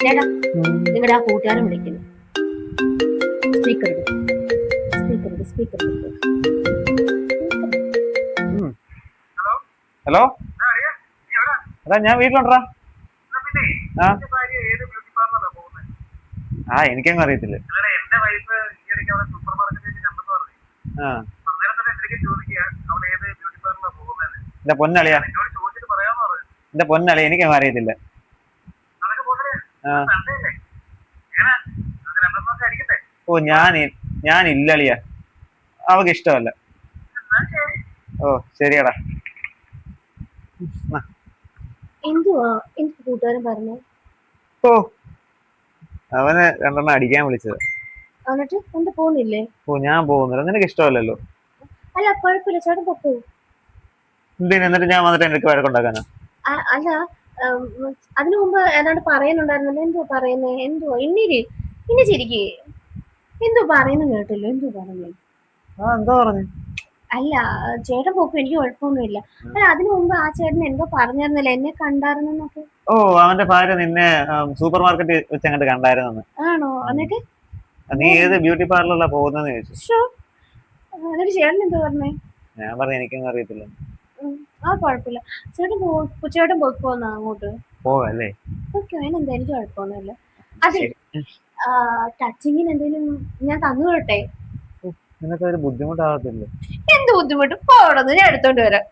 ചേട്ടാ നിങ്ങളുടെ ആ കൂട്ടുകാരൻ വിളിക്കുന്നു. Speaker speaker speaker. ഹലോ, അതാ ഞാൻ വീട്ടിലുണ്ടാ. ആ എനിക്കങ്ങ് അറിയത്തില്ല. എന്റെ പൊന്നളിയാ, എന്റെ പൊന്നളിയാ, എനിക്കങ്ങ് അറിയത്തില്ല. ഓ ഞാനില്ലളിയാ, അവക്ക് ഇഷ്ടമല്ല. ഓ ശരിയടാ. എന്തുവാ എനിക്ക് കൂട്ടുകാരൻ പറഞ്ഞു? ഓ അവന് രണ്ടെണ്ണം അടിക്കാൻ വിളിച്ചത്. എന്നിട്ട് എന്താ പോകുന്നില്ലേ? ഓ ഞാൻ പോകുന്നില്ല, നിനക്ക് ഇഷ്ടമല്ലല്ലോ. അല്ല കുഴപ്പമില്ല, ചേട്ടൻ പൊക്കോ. എന്തിനാ എന്നിട്ട് ഞാൻ വന്നിട്ട് എനിക്ക് വഴക്കുണ്ടാക്കാനോ? അല്ല അതിനു മുമ്പ് ഏതാണ്ട് പറയുന്നുണ്ടായിരുന്നല്ലോ. എന്തുവാ പറയുന്നേ? എന്തുവാ ഇനി ചിരിക്കേ? എന്തോ പറയുന്നു കേട്ടല്ലോ, എന്തോ പറഞ്ഞു? എന്താ പറഞ്ഞു? അല്ല ചേട്ടൻ പോക്കും എനിക്ക് കുഴപ്പമൊന്നുമില്ല. അല്ല അതിനു മുമ്പ് ആ ചേട്ടൻ എന്തോ പറഞ്ഞായിരുന്നല്ലോ, എന്നെ കണ്ടായിരുന്നൊക്കെ. ഓ അവന്റെ ഭാര്യ നിന്നെ സൂപ്പർ മാർക്കറ്റ് വെച്ച് അങ്ങോട്ട് കണ്ടായിരുന്നു. ആണോ? എന്നിട്ട് നീ ഏത് ബ്യൂട്ടി പാർലറിലാ പോകുന്നതെന്ന് ചോദിച്ചു. എന്നിട്ട് ചേട്ടൻ എന്തോ പറഞ്ഞേ? ഞാൻ പറഞ്ഞു എനിക്കൊന്നും അറിയത്തില്ല. ആ കുഴപ്പമില്ല, ചേട്ടൻ പോയിക്കോന്നാ അങ്ങോട്ട്. പോവല്ലേ? ഓക്കെ, അതിനെന്താ, എനിക്ക് കുഴപ്പമൊന്നുമില്ല. അതെ, ടച്ചിങ്ങിന് എന്തെങ്കിലും ഞാൻ തന്നു വിടട്ടെ? നിനക്കൊരു ബുദ്ധിമുട്ടാകത്തില്ല? എന്ത് ബുദ്ധിമുട്ട്? പോടന്ന്, ഞാൻ എടുത്തോണ്ട് വരാം.